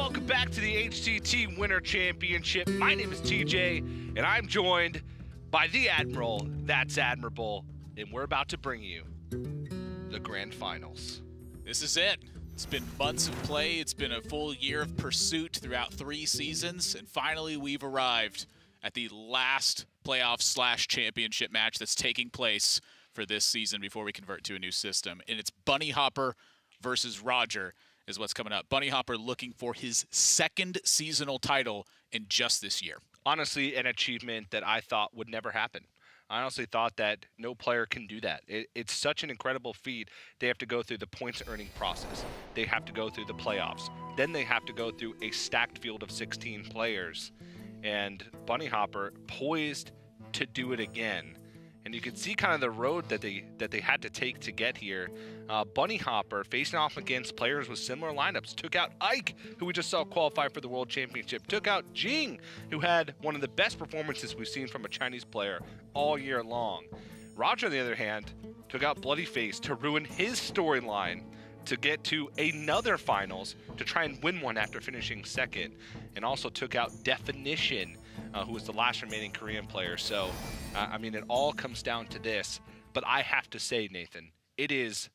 welcome back to the HCT Winter Championship. My name is TJ, and I'm joined by the Admiral, that's Admirable, and we're about to bring you the Grand Finals. This is it. It's been months of play, it's been a full year of pursuit throughout 3 seasons, and finally we've arrived at the last playoff/championship match that's taking place for this season before we convert to a new system. And it's Bunnyhoppor versus Roger is what's coming up. Bunnyhoppor looking for his 2nd seasonal title in just this year. Honestly, an achievement that I thought would never happen. I honestly thought that no player can do that. It's such an incredible feat. They have to go through the points earning process. They have to go through the playoffs. Then they have to go through a stacked field of 16 players. And Bunnyhoppor poised to do it again. And you can see kind of the road that they had to take to get here. Bunnyhoppor facing off against players with similar lineups. Took out Ike, who we just saw qualify for the World Championship. Took out Jing, who had one of the best performances we've seen from a Chinese player all year long. Roger, on the other hand, took out Bloodyface to ruin his storyline to get to another finals to try and win one after finishing 2nd. And also took out Definition, who was the last remaining Korean player. So, I mean, it all comes down to this. But I have to say, Nathan, it is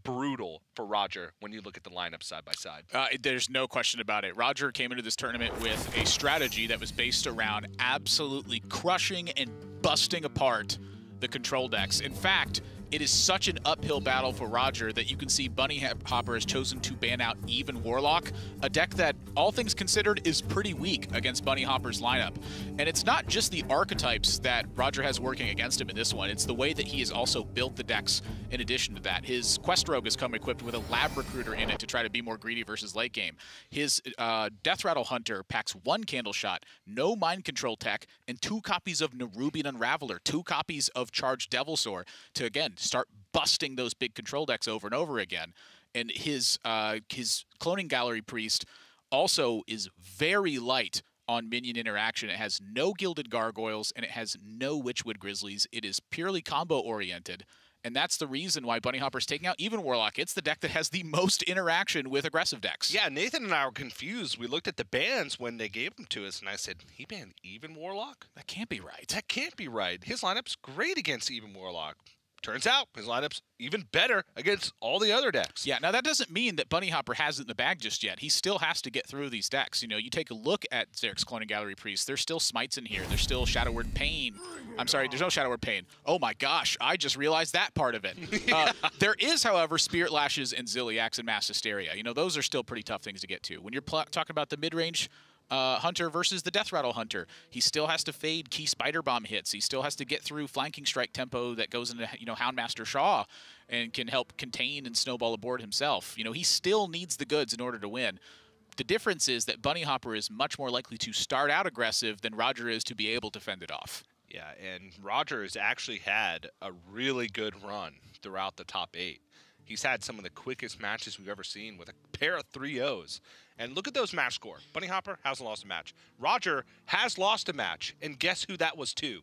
brutal for Roger when you look at the lineup side by side. There's no question about it. Roger came into this tournament with a strategy that was based around absolutely crushing and busting apart the control decks. In fact, it is such an uphill battle for Roger that you can see Bunnyhoppor has chosen to ban out Even Warlock, a deck that, all things considered, is pretty weak against Bunnyhoppor's lineup. And it's not just the archetypes that Roger has working against him in this one, it's the way that he has also built the decks in addition to that. His Quest Rogue has come equipped with a Lab Recruiter in it to try to be more greedy versus late game. His Death Rattle Hunter packs 1 Candle Shot, no Mind Control tech, and 2 copies of Nerubian Unraveler, 2 copies of Charged Devilsaur to, again, start busting those big control decks over and over again. And his Cloning Gallery Priest also is very light on minion interaction. It has no Gilded Gargoyles, and it has no Witchwood Grizzlies. It is purely combo-oriented, and that's the reason why Bunnyhoppor's taking out Even Warlock. It's the deck that has the most interaction with aggressive decks. Yeah, Nathan and I were confused. We looked at the bans when they gave them to us, and I said, he banned Even Warlock? That can't be right. That can't be right. His lineup's great against Even Warlock. Turns out his lineup's even better against all the other decks. Yeah, now that doesn't mean that Bunnyhoppor has it in the bag just yet. He still has to get through these decks. You know, you take a look at Xerx's Cloning Gallery Priest. There's still Smites in here. There's still Shadow Word Pain. I'm sorry, there's no Shadow Word Pain. Oh my gosh, I just realized that part of it. Yeah. There is, however, Spirit Lashes and Ziliax and Mass Hysteria. You know, those are still pretty tough things to get to. When you're talking about the mid-range Hunter versus the Death Rattle Hunter, he still has to fade key Spider Bomb hits. He still has to get through Flanking Strike tempo that goes into, you know, Houndmaster Shaw and can help contain and snowball a board himself. You know, he still needs the goods in order to win. The difference is that Bunnyhoppor is much more likely to start out aggressive than Roger is to be able to fend it off. Yeah, and Roger has actually had a really good run throughout the top 8. He's had some of the quickest matches we've ever seen with a pair of 3-0s. And look at those match score. Bunnyhoppor hasn't lost a match. Roger has lost a match, and guess who that was to?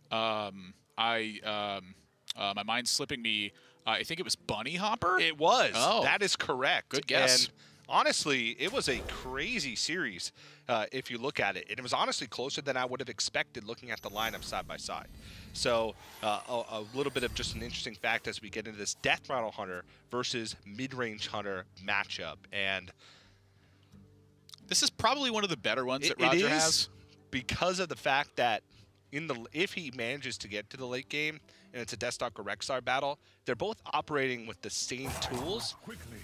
My mind's slipping me. I think it was Bunnyhoppor? It was. Oh. That is correct. Good guess. And honestly, it was a crazy series if you look at it. And it was honestly closer than I would have expected looking at the lineup side by side. So a little bit of just an interesting fact as we get into this Death Rattle Hunter versus Mid-Range Hunter matchup. And this is probably one of the better ones that Roger has. Because of the fact that if he manages to get to the late game and it's a Deathstalker Rexar battle, they're both operating with the same tools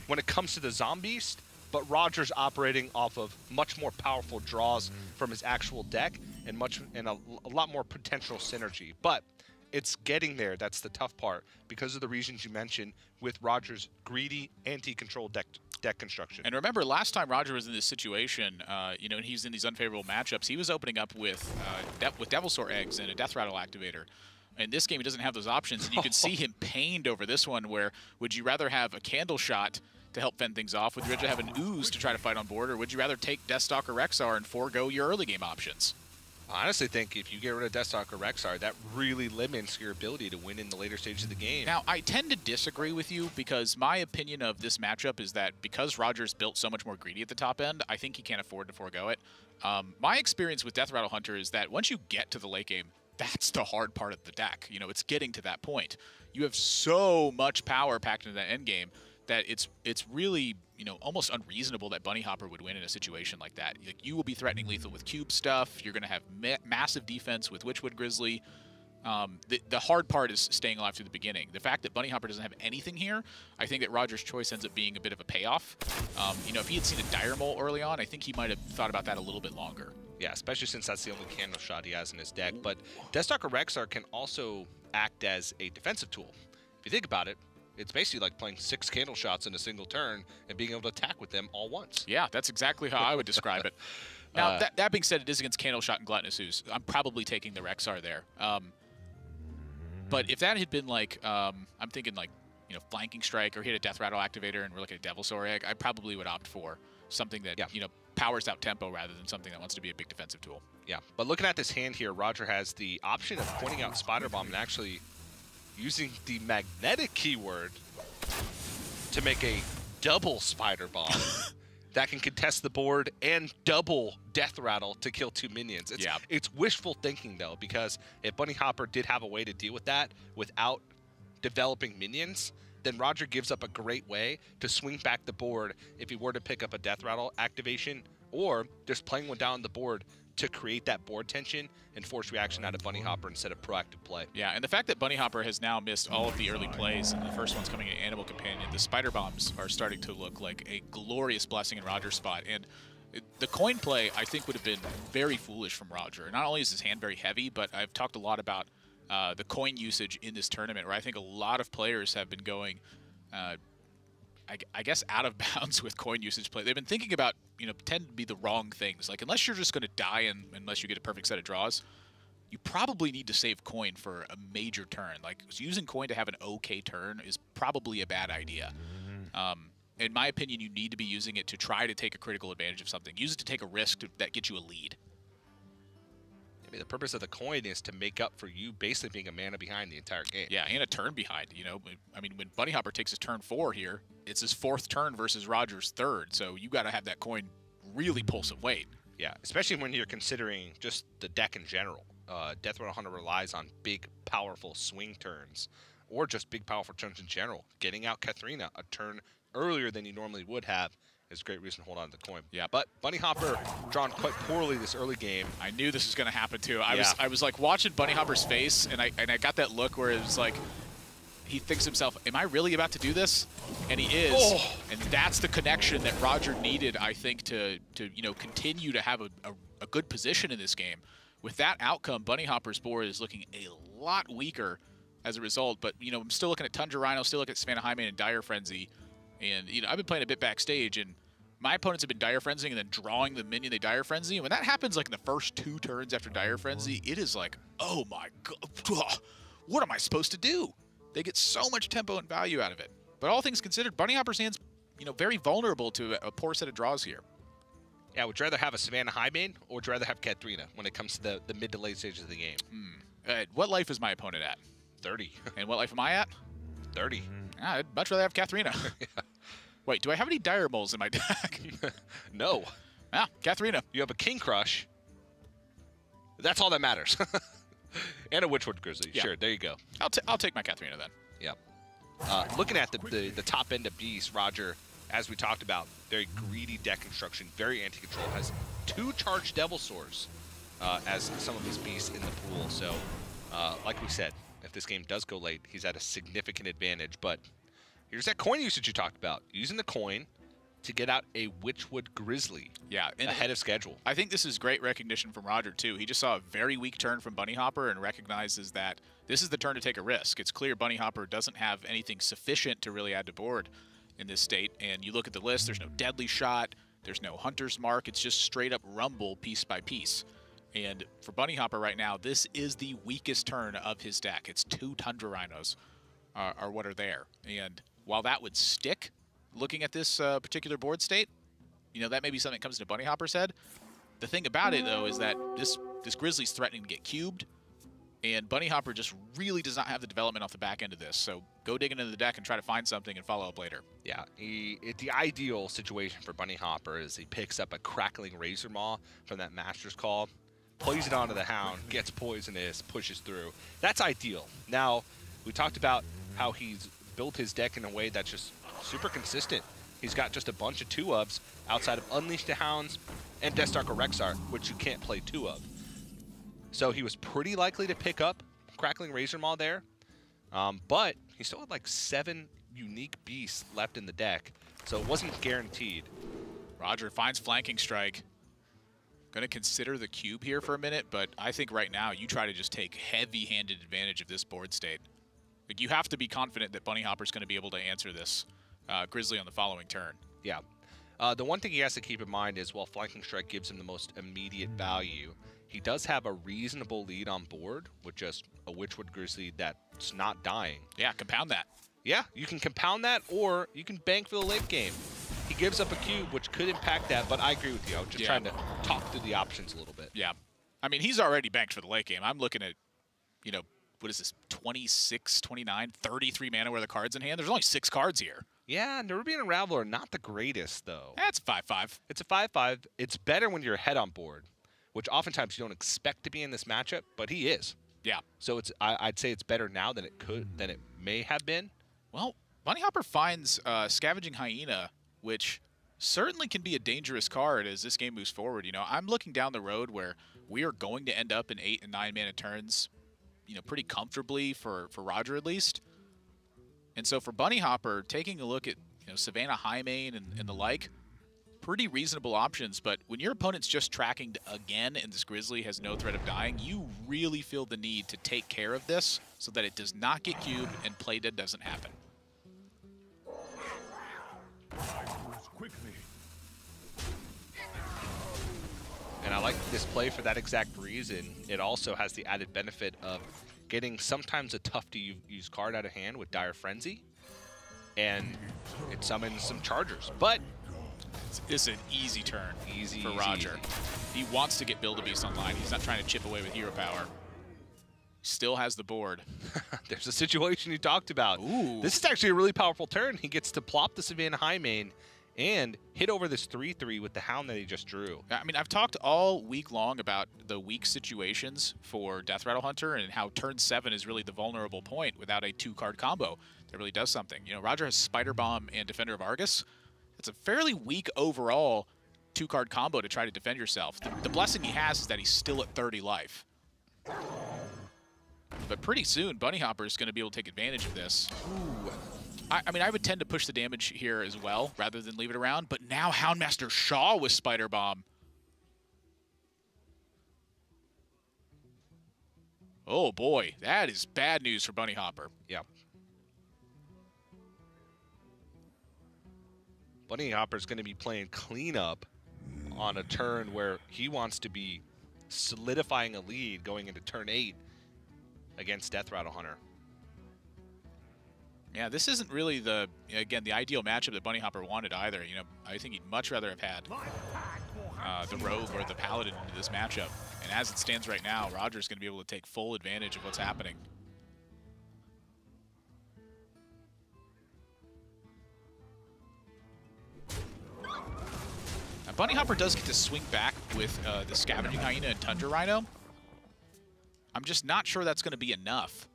when it comes to the Zombies, but Roger's operating off of much more powerful draws from his actual deck and a lot more potential synergy. But it's getting there. That's the tough part because of the reasons you mentioned with Roger's greedy anti-control deck construction. And remember, last time Roger was in this situation, you know, and he's in these unfavorable matchups, he was opening up with Devilsaur Eggs and a Death Rattle Activator. In this game, he doesn't have those options, and you can see him pained over this one, where would you rather have a Candle Shot to help fend things off? Would you rather have an Ooze to try to fight on board, or would you rather take Deathstalker Rexar and forego your early game options? I honestly think if you get rid of Deathstalker Rexar, that really limits your ability to win in the later stages of the game. Now, I tend to disagree with you because my opinion of this matchup is that because Roger's built so much more greedy at the top end, I think he can't afford to forego it. My experience with Death Rattle Hunter is that once you get to the late game, that's the hard part of the deck. You know, it's getting to that point. You have so much power packed into that end game that it's really, you know, almost unreasonable that Bunnyhoppor would win in a situation like that. Like, you will be threatening lethal with cube stuff. You're going to have massive defense with Witchwood Grizzly. The hard part is staying alive through the beginning. The fact that Bunnyhoppor doesn't have anything here, I think that Roger's choice ends up being a bit of a payoff. You know, if he had seen a Dire Mole early on, I think he might have thought about that a little bit longer. Yeah, especially since that's the only candle shot he has in his deck. But Deathstalker Rexar can also act as a defensive tool. If you think about it, it's basically like playing 6 candle shots in a single turn and being able to attack with them all once. Yeah, that's exactly how I would describe it. Now, that being said, it is against Candle Shot and Gluttonous Ooze. I'm probably taking the Rexar there. But if that had been like, I'm thinking like, you know, Flanking Strike, or hit a Death Rattle Activator and we're looking at Devil Sour Egg, I probably would opt for something that, you know, powers out tempo rather than something that wants to be a big defensive tool. Yeah, but looking at this hand here, Roger has the option of pointing out Spider Bomb and actually using the magnetic keyword to make a double Spider Bomb that can contest the board and double Death Rattle to kill 2 minions. It's wishful thinking, though, because if Bunnyhoppor did have a way to deal with that without developing minions, then Roger gives up a great way to swing back the board if he were to pick up a Death Rattle activation, or just playing one down the board to create that board tension and force reaction out of Bunnyhoppor instead of proactive play. Yeah, and the fact that Bunnyhoppor has now missed all of the early plays, and the first one's coming in Animal Companion, the Spider Bombs are starting to look like a glorious blessing in Roger's spot. And the coin play, I think, would have been very foolish from Roger. Not only is his hand very heavy, but I've talked a lot about the coin usage in this tournament, where I think a lot of players have been going, I guess, out of bounds with coin usage play. They've been thinking about, you know, tend to be the wrong things. Like, unless you're just going to die unless you get a perfect set of draws, you probably need to save coin for a major turn. Like, using coin to have an okay turn is probably a bad idea. In my opinion, you need to be using it to try to take a critical advantage of something. Use it to take a risk that gets you a lead. I mean, the purpose of the coin is to make up for you basically being a mana behind the entire game. Yeah, and a turn behind, you know. I mean, when Bunnyhoppor takes his turn 4 here, it's his 4th turn versus Roger's 3rd, so you got to have that coin really pull some weight. Yeah, especially when you're considering just the deck in general. Death Rattle Hunter relies on big, powerful swing turns, or just big, powerful turns in general. Getting out Katharina a turn earlier than you normally would have is a great reason to hold on to the coin. Yeah, but Bunnyhoppor drawn quite poorly this early game. I knew this was going to happen too. I was like watching Bunnyhopper's face, and I got that look where it was like, he thinks to himself, am I really about to do this? And he is. Oh. And that's the connection that Roger needed, I think, to you know, continue to have a good position in this game. With that outcome, Bunnyhoppor's board is looking a lot weaker as a result. But, you know, I'm still looking at Tundra Rhino, still looking at Savannah Highmane and Dire Frenzy. And, you know, I've been playing a bit backstage, and my opponents have been Dire Frenzying and then drawing the minion they Dire Frenzy. And when that happens, like, in the first 2 turns after Dire Frenzy, it is like, oh my god, what am I supposed to do? They get so much tempo and value out of it. But all things considered, Bunnyhoppor's hand's, you know, very vulnerable to a poor set of draws here. Yeah, would you rather have a Savannah Highmane, or would you rather have Katharina when it comes to the mid to late stages of the game? What life is my opponent at? 30. And what life am I at? 30. I'd much rather have Katharina. Yeah. Wait, do I have any Dire Moles in my deck? No. Ah, Katharina. You have a King Crush. That's all that matters. And a Witchwood Grizzly. Yeah. Sure, there you go. I'll take my Katharina then. Yep. Looking at the top end of Beast, Roger, as we talked about, very greedy deck construction, very anti-control, has 2 charged Devil Swords as some of his beasts in the pool. So, like we said, if this game does go late, he's at a significant advantage. But here's that coin usage you talked about. Using the coin to get out a Witchwood Grizzly ahead of schedule. I think this is great recognition from Roger, too. He just saw a very weak turn from Bunnyhoppor and recognizes that this is the turn to take a risk. It's clear Bunnyhoppor doesn't have anything sufficient to really add to board in this state. And you look at the list, there's no Deadly Shot, there's no Hunter's Mark. It's just straight up rumble piece by piece. And for Bunnyhoppor right now, this is the weakest turn of his deck. It's 2 Tundra Rhinos are what are there. And while that would stick, looking at this particular board state, you know, that may be something that comes into Bunnyhoppor's head. The thing about it, though, is that this this Grizzly's threatening to get cubed, and Bunnyhoppor just really does not have the development off the back end of this. So go dig into the deck and try to find something and follow up later. Yeah, the ideal situation for Bunnyhoppor is he picks up a Crackling Razor Maw from that Master's Call, plays it onto the Hound, gets poisonous, pushes through. That's ideal. Now, we talked about how he's built his deck in a way that's just super consistent. He's got just a bunch of 2-ofs outside of Unleash the Hounds and Deathstalker Rexar, which you can't play 2 of. So he was pretty likely to pick up Crackling Razor Maw there, but he still had like 7 unique beasts left in the deck, so it wasn't guaranteed. Roger finds Flanking Strike. Going to consider the cube here for a minute, but I think right now you try to just take heavy-handed advantage of this board state. Like, you have to be confident that Bunnyhoppor's going to be able to answer this Grizzly on the following turn. Yeah. The one thing he has to keep in mind is while Flanking Strike gives him the most immediate value, he does have a reasonable lead on board with just a Witchwood Grizzly that's not dying. Yeah, compound that. Yeah, you can compound that, or you can bank for the late game. He gives up a cube, which could impact that, but I agree with you. I'm just trying to talk through the options a little bit. Yeah. I mean, he's already banked for the late game. I'm looking at, you know, what is this, 26, 29, 33 mana worth of cards in hand? There's only 6 cards here. Yeah, Nerubian Unraveler, not the greatest, though. That's 5/5. It's a 5/5. It's better when you're ahead on board, which oftentimes you don't expect to be in this matchup, but he is. Yeah. So it's I'd say it's better now than it may have been. Well, Bunnyhoppor finds Scavenging Hyena, which certainly can be a dangerous card as this game moves forward. You know, I'm looking down the road where we are going to end up in 8 and 9 mana turns, you know, pretty comfortably for Roger at least. And so for Bunnyhoppor, taking a look at, you know, Savannah Highmane and the like, pretty reasonable options. But when your opponent's just tracking again and this Grizzly has no threat of dying, you really feel the need to take care of this so that it does not get cubed and play dead doesn't happen. And I like this play for that exact reason. It also has the added benefit of getting sometimes a tough-to-use card out of hand with Dire Frenzy, and it summons some Chargers. But it's an easy turn for Roger. Easy. He wants to get Build-A-Beast online. He's not trying to chip away with hero power. Still has the board. There's a situation you talked about. Ooh. This is actually a really powerful turn. He gets to plop the Savannah Highmane and hit over this 3/3 with the Hound that he just drew. I mean, I've talked all week long about the weak situations for Death Rattle Hunter and how turn 7 is really the vulnerable point without a 2-card combo that really does something. You know, Roger has Spider Bomb and Defender of Argus. It's a fairly weak overall 2-card combo to try to defend yourself. The blessing he has is that he's still at 30 life. But pretty soon, Bunnyhoppor is going to be able to take advantage of this. Ooh. I mean, I would tend to push the damage here as well, rather than leave it around. But now Houndmaster Shaw with Spider Bomb. Oh boy, that is bad news for Bunnyhoppor. Yep. Bunnyhoppor is going to be playing cleanup on a turn where he wants to be solidifying a lead going into turn 8 against Death Rattle Hunter. Yeah, this isn't really the ideal matchup that Bunnyhoppor wanted either. You know, I think he'd much rather have had the Rogue or the Paladin into this matchup. And as it stands right now, Roger's going to be able to take full advantage of what's happening. Now, Bunnyhoppor does get to swing back with the Scavenging Hyena and Tundra Rhino. I'm just not sure that's going to be enough.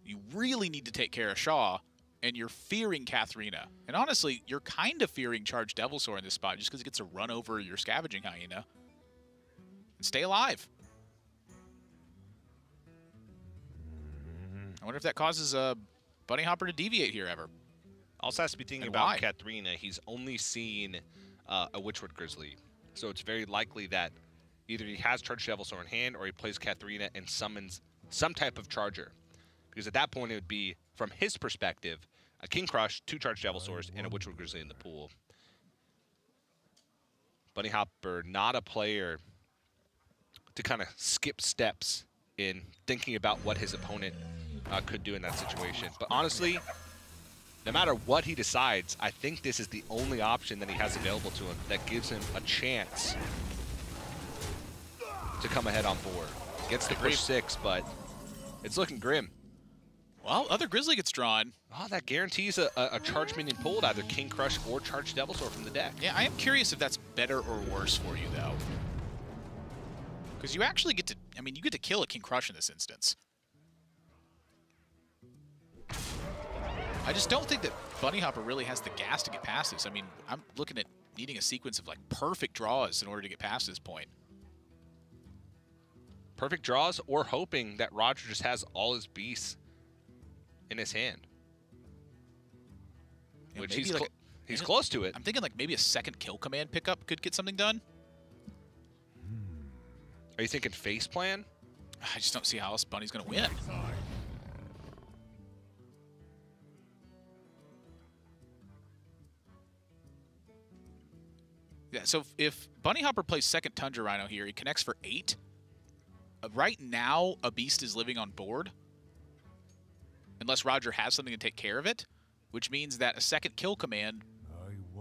You really need to take care of Shaw, and you're fearing Katharina. And honestly, you're kind of fearing Charged Devilsaur in this spot just because it gets to run over your Scavenging Hyena and stay alive. I wonder if that causes Bunnyhoppor to deviate here ever. Also has to be thinking about Katharina. He's only seen a Witchwood Grizzly. So it's very likely that either he has Charged Devilsaur in hand or he plays Katharina and summons some type of Charger. Because at that point, it would be, from his perspective, a King Crush, 2 Charged Devilsaurs, and a Witchwood Grizzly in the pool. Bunnyhoppor, not a player to kind of skip steps in thinking about what his opponent could do in that situation. But honestly, no matter what he decides, I think this is the only option that he has available to him that gives him a chance to come ahead on board. Gets to push 6, but it's looking grim. Well, other Grizzly gets drawn. Oh, that guarantees a charge minion pulled, either King Crush or Charged Devilsaur from the deck. Yeah, I am curious if that's better or worse for you, though. Because you actually get to, I mean, you get to kill a King Crush in this instance. I just don't think that Bunnyhoppor really has the gas to get past this. I mean, I'm looking at needing a sequence of, like, perfect draws in order to get past this point. Perfect draws, or hoping that Roger just has all his beasts in his hand. Yeah, which he's like close to it. I'm thinking like maybe a second kill command pickup could get something done. Are you thinking face plan? I just don't see how else Bunny's going to win. Yeah, so if Bunnyhoppor plays second Tundra Rhino here, he connects for 8. Right now, a beast is living on board, unless Roger has something to take care of it, which means that a second kill command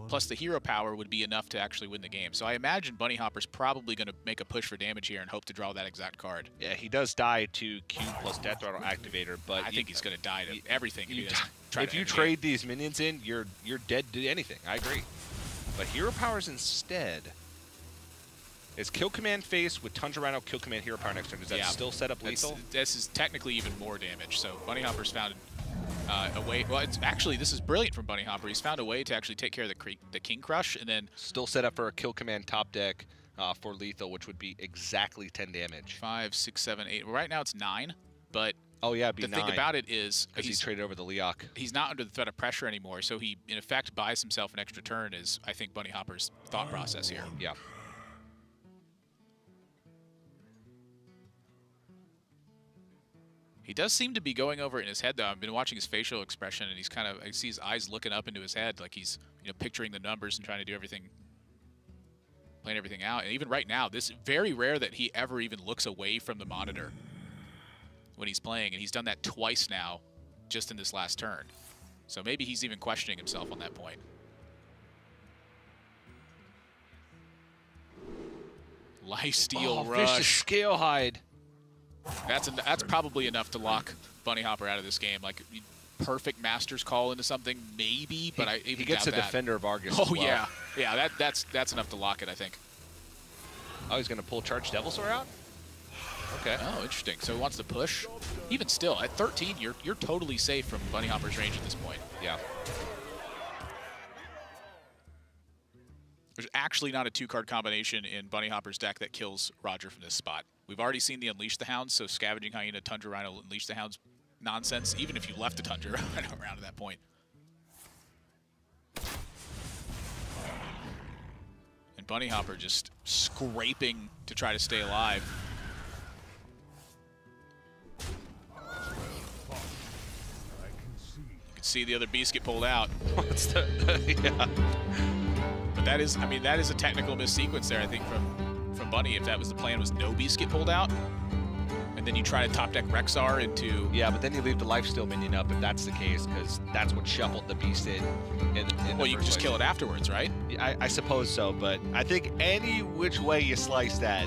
plus the hero power would be enough to actually win the game. So I imagine Bunnyhopper's probably going to make a push for damage here and hope to draw that exact card. Yeah, he does die to Q plus Death Rattle Activator, but I think he's going to die to everything if he doesn't try if you trade these minions in, you're dead to anything. I agree. But hero powers instead. Is kill command face with Tundra Rhino kill command hero power next turn? Does that still set up lethal? This is technically even more damage. So Bunnyhopper's found a way. Well, it's actually, this is brilliant from Bunnyhoppor. He's found a way to actually take care of the King Crush, and then still set up for a kill command top deck for lethal, which would be exactly 10 damage. 5, 6, 7, 8. Well, right now it's 9, but oh yeah, it'd be the 9. thing about it is because he traded over the Leok. He's not under the threat of pressure anymore, so he in effect buys himself an extra turn. Is I think Bunnyhopper's thought process here. Yeah. He does seem to be going over it in his head, though. I've been watching his facial expression, and he's kind of, I see his eyes looking up into his head, like he's, picturing the numbers and trying to do everything, playing everything out. And even right now, this is very rare that he ever even looks away from the monitor when he's playing, and he's done that twice now, just in this last turn. So maybe he's even questioning himself on that point. Lifesteal Rush. Vicious Scale Hide. That's probably enough to lock Bunnyhoppor out of this game. Like perfect Master's Call into something, maybe, but I even he gets doubt a that. Defender of Argus. Oh as well. yeah. That's enough to lock it, I think. Oh, he's gonna pull Charged Devilsaur out. Okay. Oh, interesting. So he wants to push. Even still, at 13, you're totally safe from Bunnyhopper's range at this point. Yeah. There's actually not a 2-card combination in Bunnyhopper's deck that kills Roger from this spot. We've already seen the Unleash the Hounds, so Scavenging Hyena, Tundra Rhino, Unleash the Hounds nonsense, even if you left the Tundra Rhino around at that point. And Bunnyhoppor just scraping to try to stay alive. You can see the other beast get pulled out. What's the yeah. But that is, I mean, that is a technical missequence there, I think, from Bunny. If that was the plan, was no beast get pulled out, and then you try to top deck Rexar into... Yeah, but then you leave the lifesteal minion up if that's the case, because that's what shuffled the beast in well, you can just kill it afterwards, right? I suppose so, but I think any which way you slice that,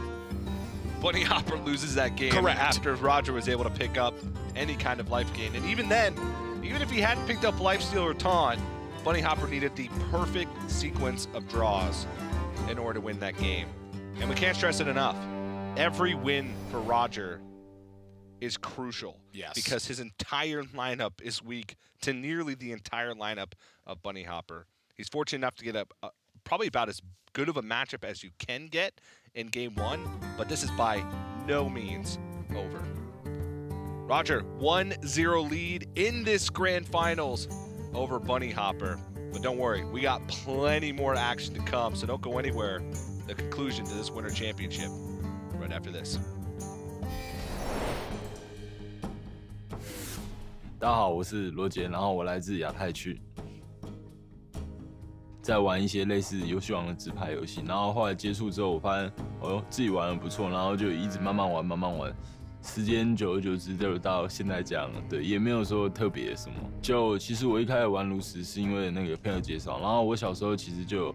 Bunnyhoppor loses that game. Correct. After Roger was able to pick up any kind of life gain. And even then, even if he hadn't picked up lifesteal or taunt, Bunnyhoppor needed the perfect sequence of draws in order to win that game. And we can't stress it enough. Every win for Roger is crucial. Yes. Because his entire lineup is weak to nearly the entire lineup of Bunnyhoppor. He's fortunate enough to get a probably about as good of a matchup as you can get in game 1, but this is by no means over. Roger, 1-0 lead in this grand finals over Bunnyhoppor. But don't worry, we got plenty more action to come, so don't go anywhere. The conclusion to this Winter Championship right after this. 大家好，我是罗杰，然后我来自亚太区，在玩一些类似游戏王的纸牌游戏，然后后来接触之后，我发现哦自己玩的不错，然后就一直慢慢玩，时间久而久之就到现在这样了，对，也没有说特别什么。就其实我一开始玩炉石是因为那个朋友介绍，然后我小时候其实就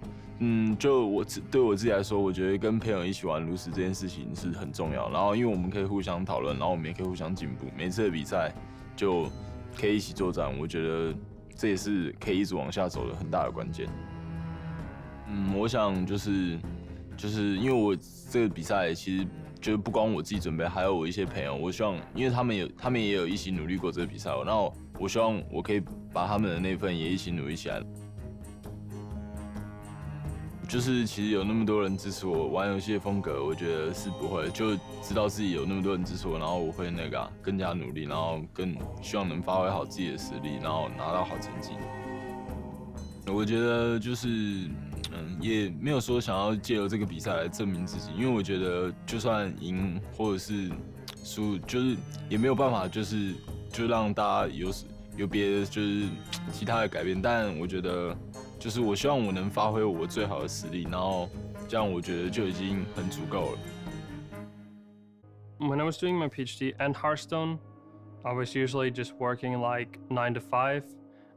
对我自己来说，我觉得跟朋友一起玩炉石这件事情是很重要。然后因为我们可以互相讨论，然后我们也可以互相进步，每次的比赛就可以一起作战，我觉得这也是可以一直往下走的很大的关键。我想就是因为我这个比赛其实就是不光我自己准备，还有我一些朋友，我希望因为他们也有一起努力过这个比赛，然后我希望我可以把他们的那份也一起努力起来。就是其实有那么多人支持我玩游戏的风格，我觉得是不会，就知道自己有那么多人支持我，然后我会更加努力，然后更希望能发挥好自己的实力，然后拿到好成绩。我觉得就是也没有说想要借由这个比赛来证明自己，因为我觉得就算赢或者是输，就是也没有办法就让大家有别的就是其他的改变，但我觉得。就是我希望我能发挥我最好的实力，然后这样我觉得就已经很足够了。When I was doing my PhD and Hearthstone, I was usually just working like 9 to 5,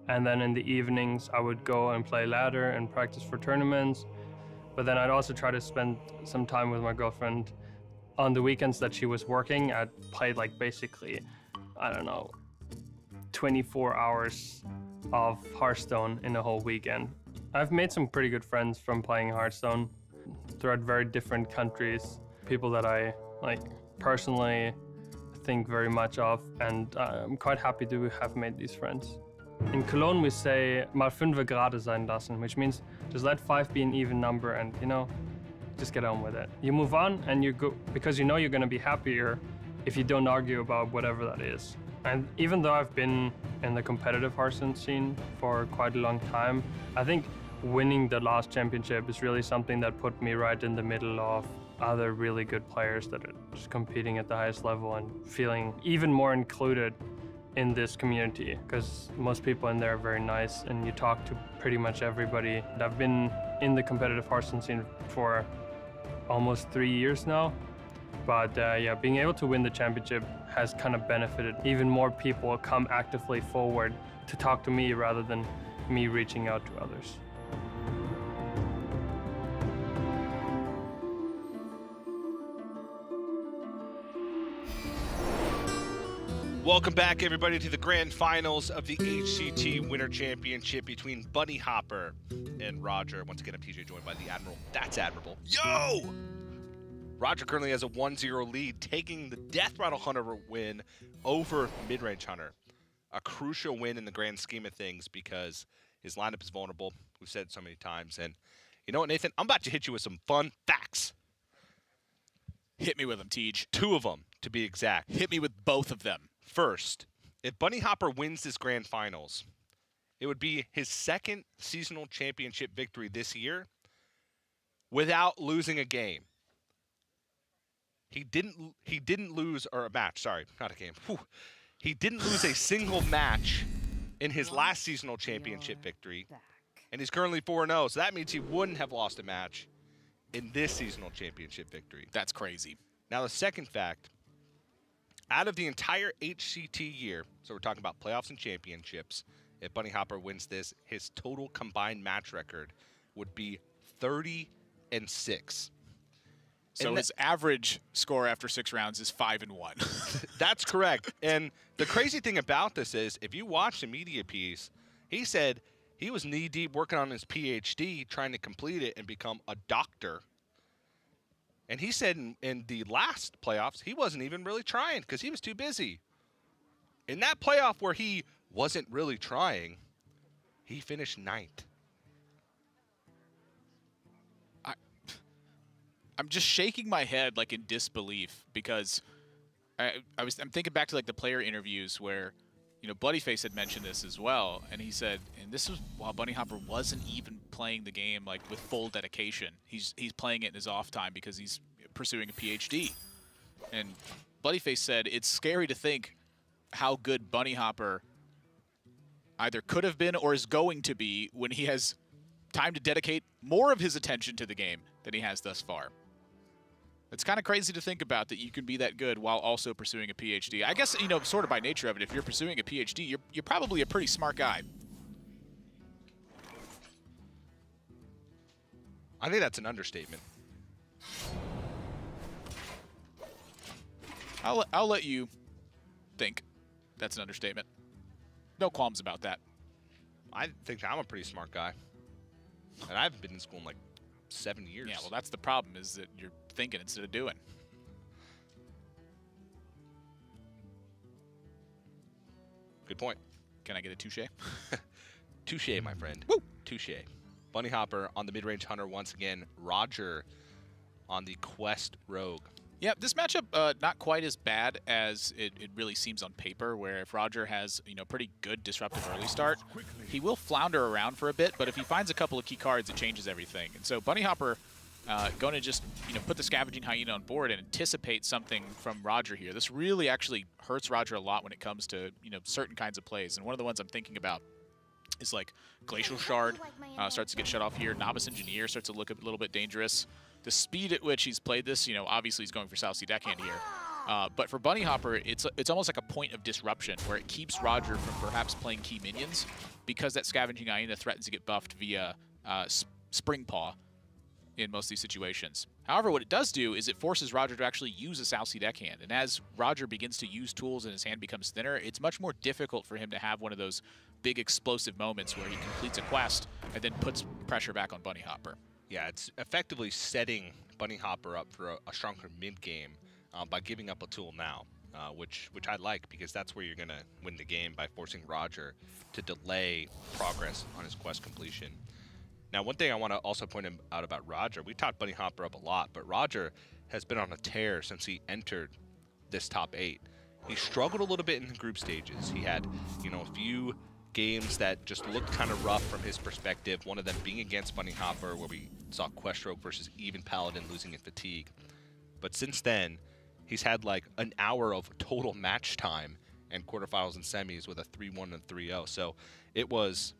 and then in the evenings I would go and play ladder and practice for tournaments. But then I'd also try to spend some time with my girlfriend. On the weekends that she was working, I'd play like basically, I don't know, 24 hours of Hearthstone in a whole weekend. I've made some pretty good friends from playing Hearthstone throughout very different countries, people that I personally think very much of, and I'm quite happy to have made these friends. In Cologne we say mal 5 gerade sein lassen, which means just let 5 be an even number and, just get on with it. You move on and you go, because you know you're going to be happier if you don't argue about whatever that is. And even though I've been in the competitive Hearthstone scene for quite a long time, I think winning the last championship is really something that put me right in the middle of other really good players that are just competing at the highest level and feeling even more included in this community, because most people in there are very nice and you talk to pretty much everybody. I've been in the competitive Hearthstone scene for almost 3 years now. But yeah, being able to win the championship has kind of benefited. Even more people come actively forward to talk to me rather than me reaching out to others. Welcome back, everybody, to the grand finals of the HCT Winter Championship between Bunnyhoppor and Roger. Once again, I'm TJ, joined by the Admiral. That's admirable. Yo! Roger currently has a 1-0 lead, taking the Death Rattle Hunter win over Midrange Hunter. A crucial win in the grand scheme of things because his lineup is vulnerable. We've said it so many times. And you know what, Nathan? I'm about to hit you with some fun facts. Hit me with them, Tej. 2 of them, to be exact. Hit me with both of them. First, if Bunnyhoppor wins this grand finals, it would be his 2nd seasonal championship victory this year without losing a game. He didn't lose, or a match, sorry, not a game. Whew. He didn't lose a single match in his last seasonal championship victory, and he's currently 4-0, so that means he wouldn't have lost a match in this seasonal championship victory. That's crazy. Now the second fact, out of the entire HCT year, so we're talking about playoffs and championships, if Bunnyhoppor wins this, his total combined match record would be 30-6. So his average score after 6 rounds is 5-1. That's correct. And the crazy thing about this is, if you watch the media piece, he said he was knee-deep working on his PhD, trying to complete it and become a doctor. And he said in the last playoffs, he wasn't even really trying because he was too busy. In that playoff where he wasn't really trying, he finished 9th. I'm just shaking my head like in disbelief because I'm thinking back to like the player interviews where, Bloodyface had mentioned this as well, and he said, and this was while Bunnyhoppor wasn't even playing the game like with full dedication. He's playing it in his off time because he's pursuing a PhD. And Bloodyface said it's scary to think how good Bunnyhoppor either could have been or is going to be when he has time to dedicate more of his attention to the game than he has thus far. It's kind of crazy to think about that you can be that good while also pursuing a PhD. I guess, you know, sort of by nature of it, if you're pursuing a PhD, you're probably a pretty smart guy. I think that's an understatement. I'll let you think that's an understatement. No qualms about that. I think I'm a pretty smart guy. And I haven't been in school in like 7 years. Yeah, well, that's the problem, is that you're thinking instead of doing. Good point. Can I get a touche? Touche, my friend. Woo! Touche. Bunnyhoppor on the mid-range hunter once again. Roger on the quest rogue. Yeah, this matchup not quite as bad as it really seems on paper, where if Roger has, you know, pretty good disruptive early start, he will flounder around for a bit, but if he finds a couple of key cards, it changes everything. And so Bunnyhoppor going to just, you know, put the Scavenging Hyena on board and anticipate something from Roger here. This really actually hurts Roger a lot when it comes to, you know, certain kinds of plays. And one of the ones I'm thinking about is like Glacial Shard starts to get shut off here. Novice Engineer starts to look a little bit dangerous. The speed at which he's played this, you know, obviously he's going for South Sea Deckhand here. But for Bunnyhoppor, it's almost like a point of disruption where it keeps Roger from perhaps playing key minions because that Scavenging Hyena threatens to get buffed via Spring Paw in most of these situations. However, what it does do is it forces Roger to actually use a South Sea Deckhand. And as Roger begins to use tools and his hand becomes thinner, it's much more difficult for him to have one of those big explosive moments where he completes a quest and then puts pressure back on Bunnyhoppor. Yeah, it's effectively setting Bunnyhoppor up for a stronger mid-game by giving up a tool now, which I like, because that's where you're going to win the game, by forcing Roger to delay progress on his quest completion. Now, one thing I want to also point out about Roger, we talked Bunnyhoppor up a lot, but Roger has been on a tear since he entered this top 8. He struggled a little bit in the group stages. He had, you know, a few games that just looked kind of rough from his perspective, one of them being against Bunnyhoppor, where we saw Quest Rogue versus even Paladin losing in fatigue. But since then, he's had like an hour of total match time and quarterfinals and semis with a 3-1 and 3-0. So it was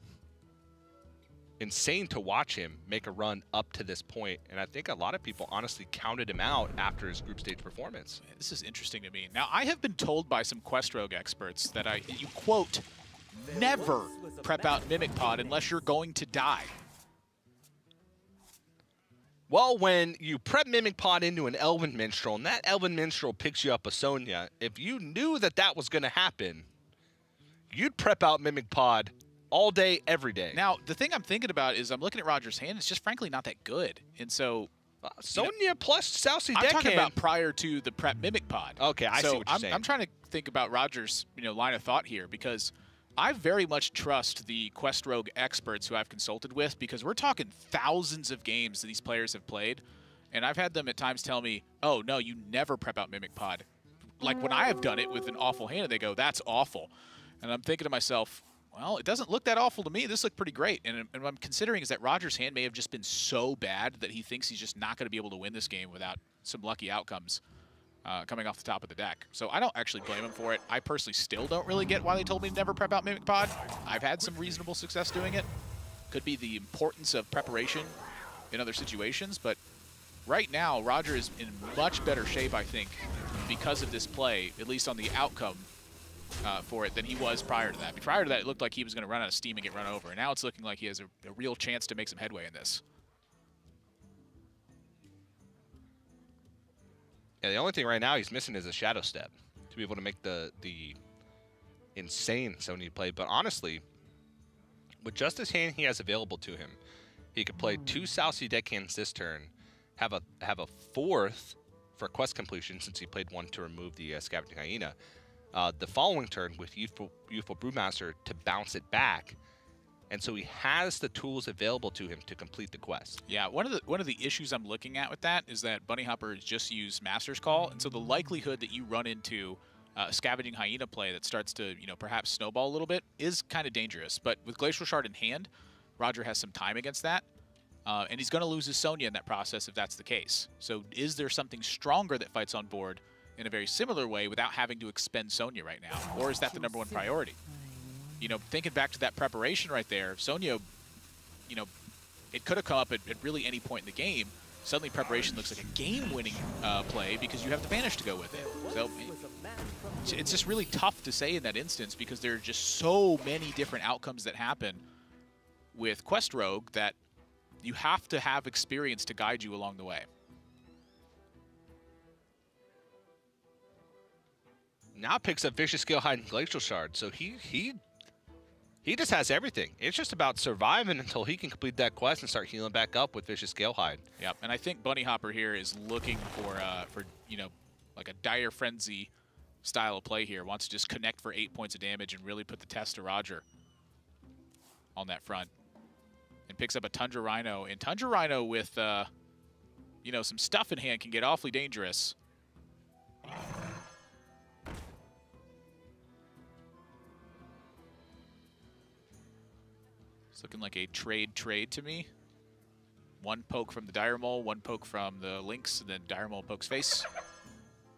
insane to watch him make a run up to this point, and I think a lot of people honestly counted him out after his group stage performance. Man, this is interesting to me. Now, I have been told by some Quest Rogue experts that you quote, never prep out Mimic Pod unless you're going to die. Well, when you prep Mimic Pod into an Elven Minstrel, and that Elven Minstrel picks you up a Sonya, if you knew that that was going to happen, you'd prep out Mimic Pod all day, every day. Now, the thing I'm thinking about is I'm looking at Roger's hand. It's just frankly not that good. And so Sonya plus South Sea Deckhand. I'm talking about prior to the prep Mimic Pod. Okay, I see what you're saying. I'm trying to think about Roger's, you know, line of thought here, because I very much trust the Quest Rogue experts who I've consulted with, because we're talking thousands of games that these players have played, and I've had them at times tell me, oh, no, you never prep out Mimic Pod. Like when I have done it with an awful hand, they go, that's awful. And I'm thinking to myself, well, it doesn't look that awful to me. This looked pretty great. And what I'm considering is that Roger's hand may have just been so bad that he thinks he's just not going to be able to win this game without some lucky outcomes coming off the top of the deck. So I don't actually blame him for it. I personally still don't really get why they told me to never prep out Mimic Pod. I've had some reasonable success doing it. Could be the importance of preparation in other situations, but right now, Roger is in much better shape, I think, because of this play, at least on the outcome for it, than he was prior to that. Prior to that, it looked like he was going to run out of steam and get run over, and now it's looking like he has a real chance to make some headway in this. Yeah, the only thing right now he's missing is a Shadow Step to be able to make the insane Sonya play. But honestly, with just his hand he has available to him, he could play 2 South Sea Deckhands this turn, have a 4th for quest completion since he played 1 to remove the Scavenging Hyena. The following turn with Youthful Brewmaster to bounce it back, and so he has the tools available to him to complete the quest. Yeah, one of the issues I'm looking at with that is that Bunnyhoppor has just used Master's Call, and so the likelihood that you run into a Scavenging Hyena play that starts to, you know, perhaps snowball a little bit is kind of dangerous. But with Glacial Shard in hand, Roger has some time against that, and he's going to lose his Sonya in that process if that's the case. So is there something stronger that fights on board in a very similar way without having to expend Sonya right now? Or is that the #1 priority? You know, thinking back to that preparation right there, Sonya, you know, it could have come up at really any point in the game, suddenly Preparation looks like a game-winning play because you have the Vanish to go with it. So it's just really tough to say in that instance because there are just so many different outcomes that happen with Quest Rogue that you have to have experience to guide you along the way. Now picks up Vicious Scale Hide and Glacial Shard, so he just has everything. It's just about surviving until he can complete that quest and start healing back up with Vicious Scale Hide. Yep, and I think Bunnyhoppor here is looking for you know, like a Dire Frenzy style of play here. Wants to just connect for 8 points of damage and really put the test to Roger on that front. And picks up a Tundra Rhino. And Tundra Rhino with, you know, some stuff in hand can get awfully dangerous. It's looking like a trade to me. One poke from the Dire Mole, one poke from the Lynx, and then Dire Mole pokes face.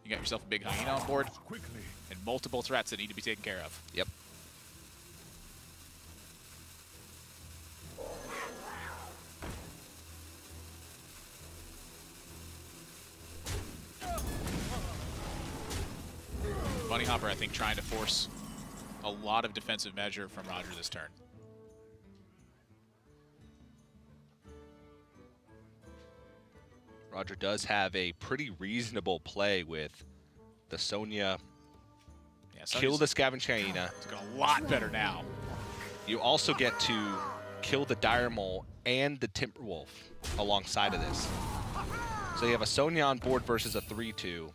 You got yourself a big hyena on board, and multiple threats that need to be taken care of. Yep. Bunnyhoppor, I think, trying to force a lot of defensive measure from Roger this turn. Roger does have a pretty reasonable play with the Sonya. Yeah, Kill the Scavenge Hyena. It's got a lot better now. You also get to kill the Dire Mole and the Timberwolf alongside of this. So you have a Sonya on board versus a 3-2.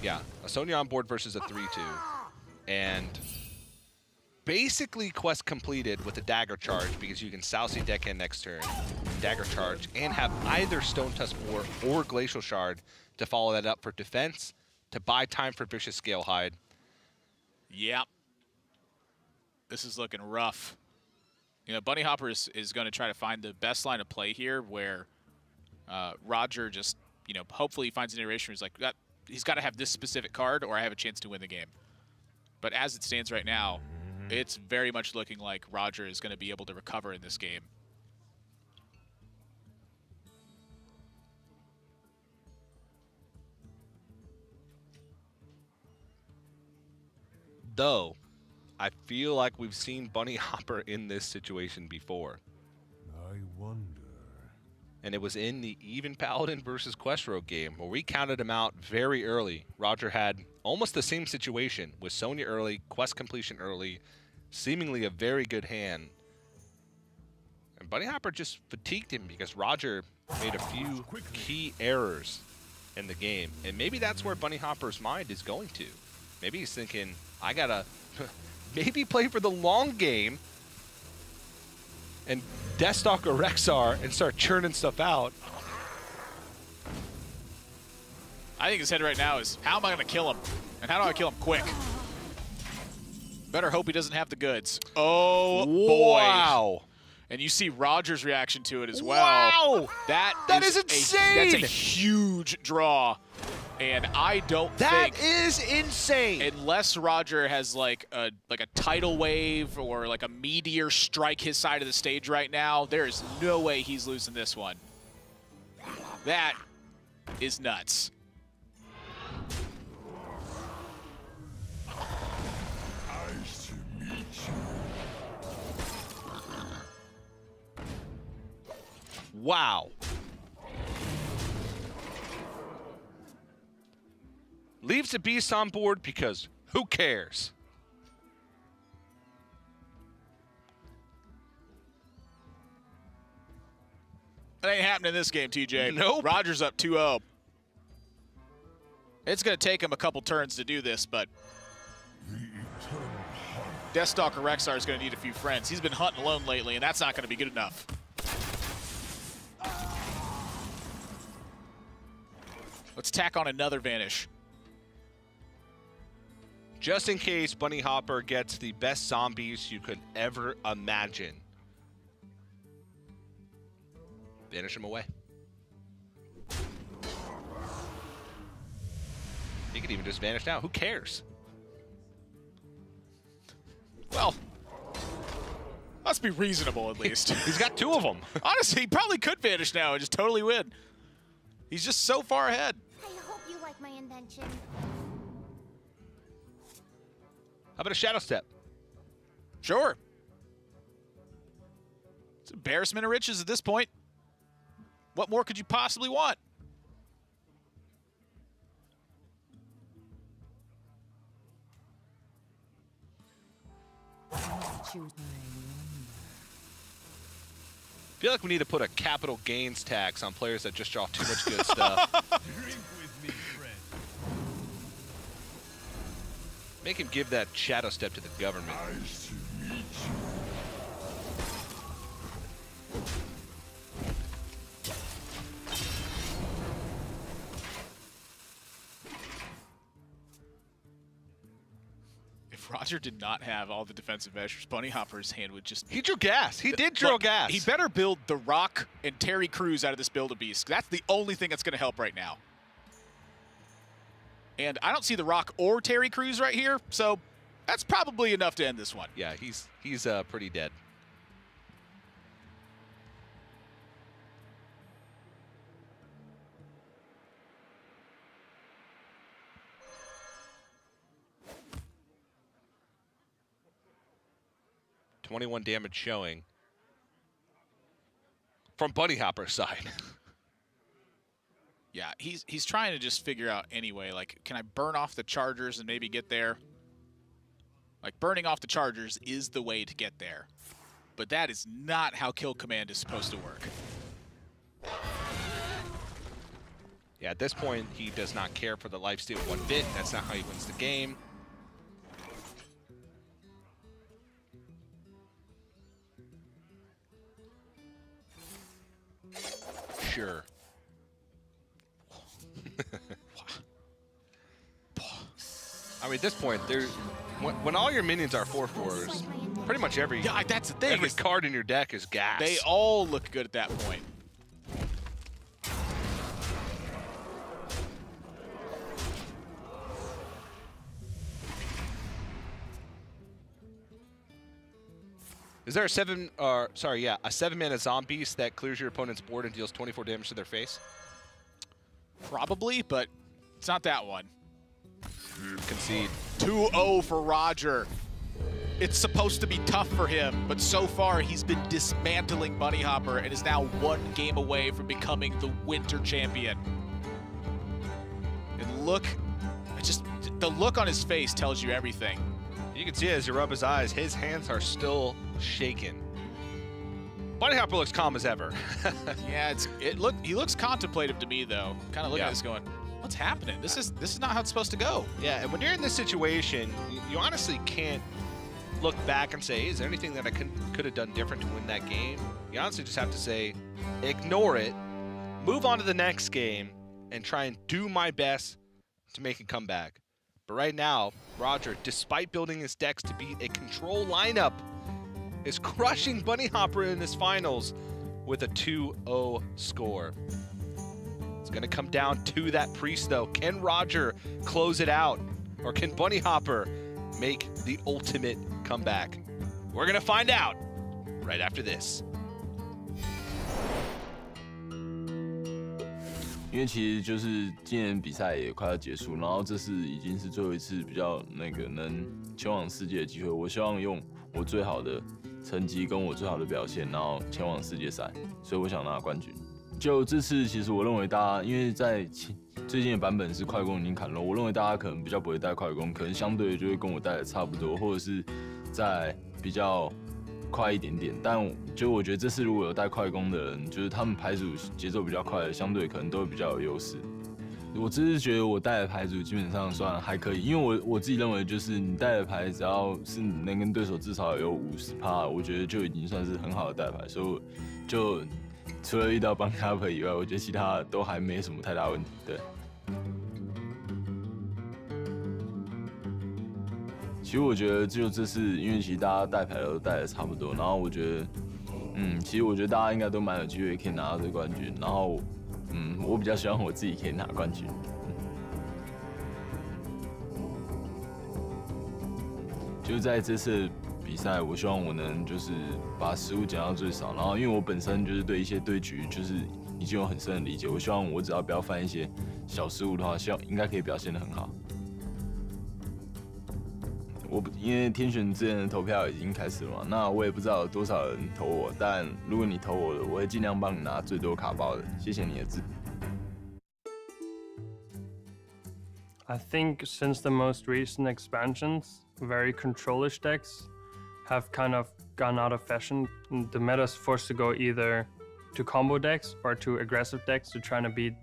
Yeah, a Sonya on board versus a 3-2. And basically quest completed with a Dagger Charge because you can Sousy Deckhand next turn, Dagger Charge, and have either Stone Tusk or Glacial Shard to follow that up for defense, to buy time for Vicious Scale Hide. Yep. This is looking rough. You know, Bunnyhoppor is going to try to find the best line of play here where Roger just, you know, hopefully he finds an iteration where he's like, he's got to have this specific card or I have a chance to win the game. But as it stands right now, it's very much looking like Roger is going to be able to recover in this game. Though, I feel like we've seen Bunnyhoppor in this situation before. I wonder. And it was in the Even Paladin versus Quest Rogue game where we counted him out very early. Roger had almost the same situation with Sonya early, quest completion early, seemingly a very good hand. And Bunnyhoppor just fatigued him because Roger made a few key errors in the game. And maybe that's where Bunnyhopper's mind is going to. Maybe he's thinking, I gotta maybe play for the long game and Deathstalk or Rexar and start churning stuff out. I think his head right now is, how am I going to kill him? And how do I kill him quick? Better hope he doesn't have the goods. Oh, boy. Wow. And you see Roger's reaction to it as well. Wow. That is insane. That's a huge draw. And I don't think that is insane. Unless Roger has like a tidal wave or like a meteor strike his side of the stage right now, there is no way he's losing this one. That is nuts. Nice to meet you. Wow. Leaves the beast on board because who cares? That ain't happening in this game, TJ. Nope. Roger's up 2-0. It's going to take him a couple turns to do this, but Deathstalker Rexar is going to need a few friends. He's been hunting alone lately, and that's not going to be good enough. Let's tack on another Vanish. Just in case Bunnyhoppor gets the best zombies you could ever imagine. Vanish him away. He could even just vanish now. Who cares? Well, Let's be reasonable at least. He's got 2 of them. Honestly, he probably could vanish now and just totally win. He's just so far ahead. I hope you like my invention. How about a Shadow Step? Sure. It's embarrassment of riches at this point. What more could you possibly want? I feel like we need to put a capital gains tax on players that just draw too much good stuff. Drink with me, friend. Make him give that Shadow Step to the government. Nice to meet you. If Roger did not have all the defensive measures, Bunnyhoppor's hand would just... He drew gas. He did draw gas. He better build The Rock and Terry Crews out of this Build-A-Beast. That's the only thing that's going to help right now. And I don't see The Rock or Terry Crews right here, so that's probably enough to end this one. Yeah, he's pretty dead. $21 damage showing from Bunnyhoppor's side. Yeah, he's trying to just figure out anyway, like, can I burn off the chargers and maybe get there? Like, burning off the chargers is the way to get there. But that is not how kill command is supposed to work. Yeah, at this point, he does not care for the lifesteal one bit. That's not how he wins the game. Sure. I mean, at this point, when all your minions are 4/4s, pretty much every that's the thing. every card in your deck is gas. They all look good at that point. Is there a 7-mana Zombies that clears your opponent's board and deals 24 damage to their face? Probably, but it's not that one. Concede. 2-0 for Roger. It's supposed to be tough for him, but so far he's been dismantling Bunnyhoppor and is now 1 game away from becoming the winter champion. And look, the look on his face tells you everything. You can see as you rub his eyes, his hands are still shaking. Bunnyhoppor looks calm as ever. Yeah, he looks contemplative to me though. Kind of looking at this going, what's happening? This is not how it's supposed to go. Yeah, and when you're in this situation, you honestly can't look back and say, is there anything that I could have done different to win that game? You honestly just have to say, ignore it, move on to the next game, and try and do my best to make a comeback. But right now, Roger, despite building his decks to beat a control lineup, is crushing Bunnyhoppor in his finals with a 2-0 score. It's going to come down to that priest, though. Can Roger close it out? Or can Bunnyhoppor make the ultimate comeback? We're going to find out right after this. 因为其实就是今年比赛也快要结束，然后这是已经是最后一次比较能前往世界的机会。我希望用我最好的成绩跟我最好的表现，然后前往世界赛，所以我想拿冠军。就这次，其实我认为大家因为在最近的版本是快攻已经砍肉，我认为大家可能比较不会带快攻，可能相对就会跟我带的差不多，或者是在比较快一点点。但就我觉得这次如果有带快攻的人，就是他们牌组节奏比较快的，相对可能都会比较有优势。我只是觉得我带的牌组基本上算还可以，因为我自己认为就是你带的牌只要是能跟对手至少有50%，我觉得就已经算是很好的带牌，所以我就除了遇到Bunnyhoppor以外，我觉得其他都还没什么太大问题。对。其实我觉得就这次，因为其实大家带牌都带的差不多，然后我觉得，其实我觉得大家应该都蛮有机会可以拿到这个冠军，然后，我比较希望我自己可以拿冠军。就是在这次比赛，我希望我能就是把失误减到最少。然后因为我本身就是对一些对局就是已经有很深的理解，我希望我只要不要犯一些小失误的话，应该可以表现得很好。因为天选之人的投票已经开始了嘛，那我也不知道有多少人投我，但如果你投我的，我会尽量帮你拿最多卡包的。谢谢你的支持。 I think since the most recent expansions, very controlish decks have kind of gone out of fashion. The meta's forced to go either to combo decks or to aggressive decks to try to beat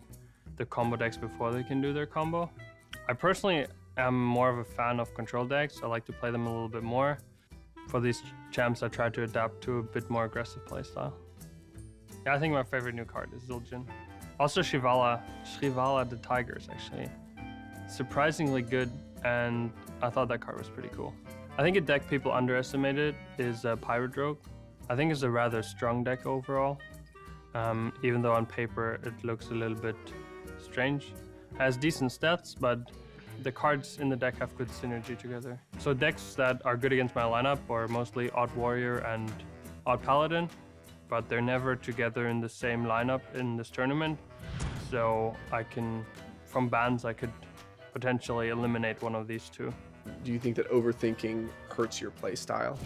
the combo decks before they can do their combo. I personally am more of a fan of control decks. I like to play them a little bit more. For these champs, I try to adapt to a bit more aggressive playstyle. Yeah, I think my favorite new card is Zildjian. Also Shrivala the Tigers, actually. Surprisingly good, and I thought that card was pretty cool. I think a deck people underestimated is Pirate Rogue. I think it's a rather strong deck overall, even though on paper it looks a little bit strange. It has decent stats, but the cards in the deck have good synergy together. So decks that are good against my lineup are mostly Odd Warrior and Odd Paladin, but they're never together in the same lineup in this tournament. So from bans, I could potentially eliminate one of these two. Do you think that overthinking hurts your play style?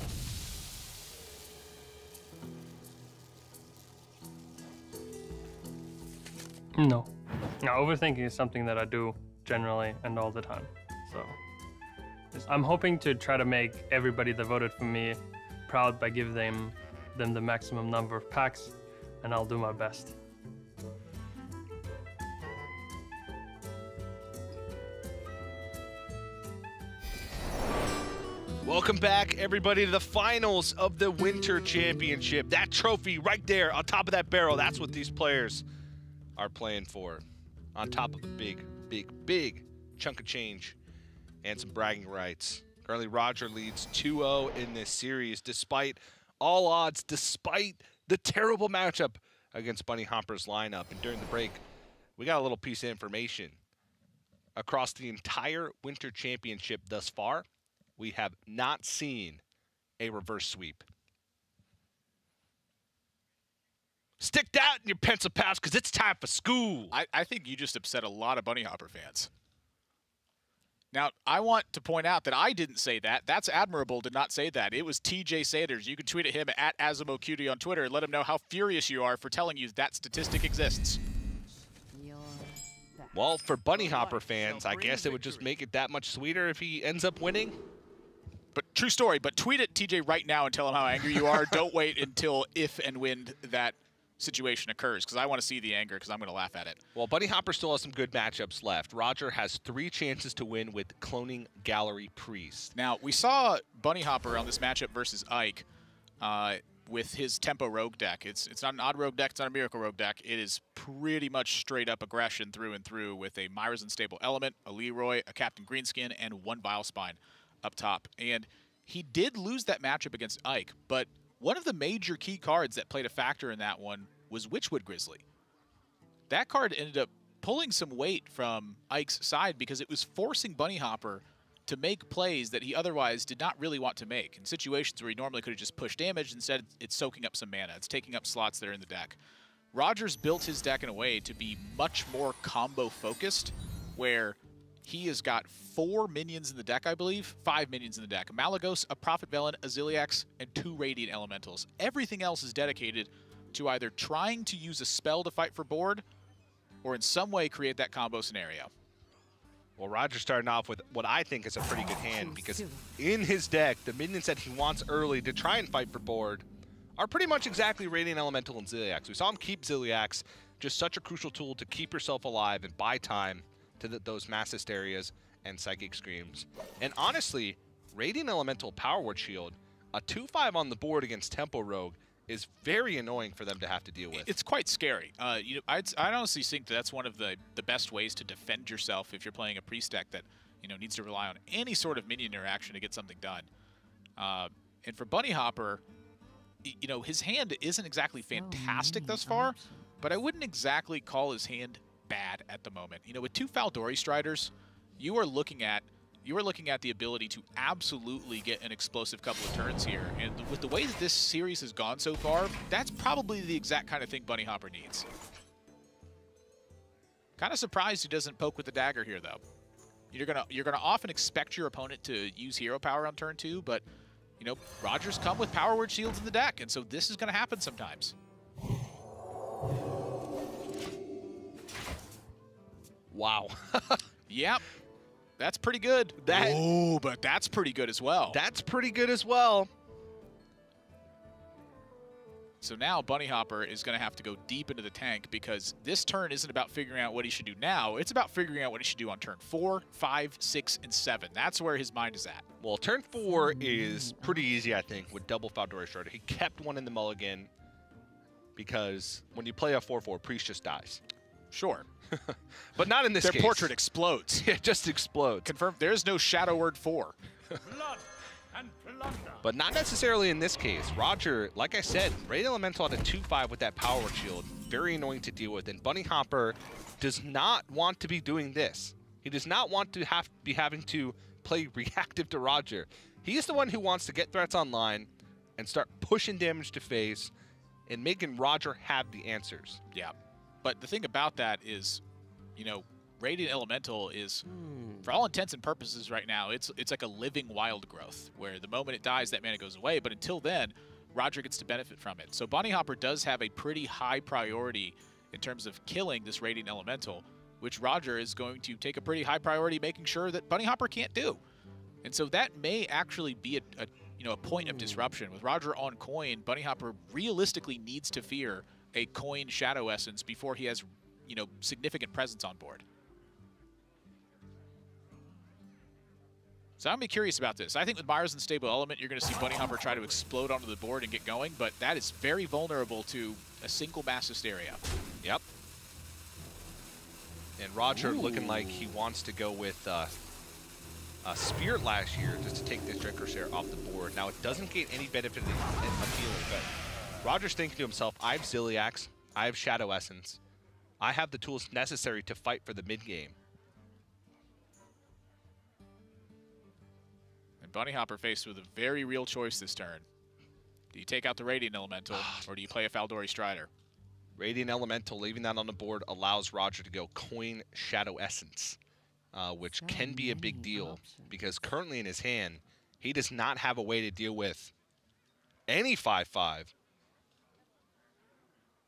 No. Now, overthinking is something that I do generally and all the time. So I'm hoping to try to make everybody that voted for me proud by giving them the maximum number of packs, and I'll do my best. Welcome back, everybody, to the finals of the Winter Championship. That trophy right there on top of that barrel, that's what these players are playing for. On top of a big, big, big chunk of change and some bragging rights. Currently, Roger leads 2-0 in this series, despite all odds, despite the terrible matchup against Bunnyhoppor's lineup. And during the break, we got a little piece of information. Across the entire Winter Championship thus far, we have not seen a reverse sweep. Stick that in your pencil pouch, because it's time for school. I think you just upset a lot of Bunnyhoppor fans. Now, I want to point out that I didn't say that. That's Admirable did not say that. It was TJ Sanders. You can tweet at him at AsimoQT on Twitter and let him know how furious you are for telling you that statistic exists. Well, for Bunnyhoppor fans, I guess it would just make it that much sweeter if he ends up winning. But true story, but tweet at TJ right now and tell him how angry you are. Don't wait until if and when that situation occurs, because I want to see the anger, because I'm going to laugh at it. Well, Bunnyhoppor still has some good matchups left. Roger has 3 chances to win with Cloning Gallery Priest. Now, we saw Bunnyhoppor on this matchup versus Ike with his Tempo Rogue deck. It's not an Odd Rogue deck, it's not a Miracle Rogue deck. It is pretty much straight up aggression through and through with a Myra's Unstable Element, a Leroy, a Captain Greenskin, and 1 Bilespine up top. And he did lose that matchup against Ike, but one of the major key cards that played a factor in that one was Witchwood Grizzly. That card ended up pulling some weight from Ike's side because it was forcing Bunnyhoppor to make plays that he otherwise did not really want to make. In situations where he normally could have just pushed damage, instead it's soaking up some mana. It's taking up slots that are in the deck. Rogers built his deck in a way to be much more combo focused, where he has got 4 minions in the deck, I believe. 5 minions in the deck. A Malagos, a Prophet Velen, a Ziliax, and 2 Radiant Elementals. Everything else is dedicated to either trying to use a spell to fight for board or in some way create that combo scenario. Well, Roger's starting off with what I think is a pretty good hand, because in his deck, the minions that he wants early to try and fight for board are pretty much exactly Radiant Elemental and Ziliax. We saw him keep Ziliax, just such a crucial tool to keep yourself alive and buy time to those Mass Hysterias and Psychic Screams. And honestly, Radiant Elemental Power Word Shield, a 2-5 on the board against Tempo Rogue, is very annoying for them to have to deal with. It's quite scary. I honestly think that that's one of the best ways to defend yourself if you're playing a priest deck that needs to rely on any sort of minion interaction to get something done. And for Bunnyhoppor, his hand isn't exactly fantastic thus far, but I wouldn't exactly call his hand bad at the moment. With 2 Faldori Striders, you are looking at you are looking at the ability to absolutely get an explosive couple of turns here. And with the way that this series has gone so far, that's probably the exact kind of thing Bunnyhoppor needs. Kind of surprised he doesn't poke with the dagger here, though. You're gonna often expect your opponent to use hero power on turn 2, but you know, Roger's come with power word shields in the deck, and so this is gonna happen sometimes. Wow. Yep. That's pretty good. Oh, but that's pretty good as well. That's pretty good as well. So now Bunnyhoppor is going to have to go deep into the tank because this turn isn't about figuring out what he should do now. It's about figuring out what he should do on turn 4, 5, 6, and 7. That's where his mind is at. Well, turn 4 is pretty easy, I think, with double Faldori Strider. He kept one in the mulligan because when you play a 4-4, Priest just dies. Sure. But not in this case. Their portrait explodes. It just explodes. Confirmed, there's no Shadow Word 4. Blood and plunder. But not necessarily in this case. Roger, like I said, Raid Elemental had a 2-5 with that power shield. Very annoying to deal with. And Bunnyhoppor does not want to be doing this. He does not want to be having to play reactive to Roger. He's the one who wants to get threats online and start pushing damage to face and making Roger have the answers. Yeah. But the thing about that is, you know, Radiant Elemental is, for all intents and purposes right now, it's like a living wild growth, where the moment it dies, that mana goes away. But until then, Roger gets to benefit from it. So Bunnyhoppor does have a pretty high priority in terms of killing this Radiant Elemental, which Roger is going to take a pretty high priority making sure that Bunnyhoppor can't do. And so that may actually be a point of disruption. With Roger on coin, Bunnyhoppor realistically needs to fear a coin Shadow Essence before he has, you know, significant presence on board. So I'm going to be curious about this. I think with Myers and Stable Element, you're going to see Bunnyhoppor try to explode onto the board and get going, but that is very vulnerable to a single mass hysteria. Yep. And Roger looking like he wants to go with Spirit last year just to take this Dreadcorsair off the board. Now, it doesn't get any benefit of healing, but Roger's thinking to himself, I have Ziliax, I have Shadow Essence, I have the tools necessary to fight for the mid-game. And Bunnyhoppor faced with a very real choice this turn. Do you take out the Radiant Elemental, or do you play a Faldori Strider? Radiant Elemental, leaving that on the board, allows Roger to go coin Shadow Essence, which can be a big deal, because currently in his hand, he does not have a way to deal with any 5-5.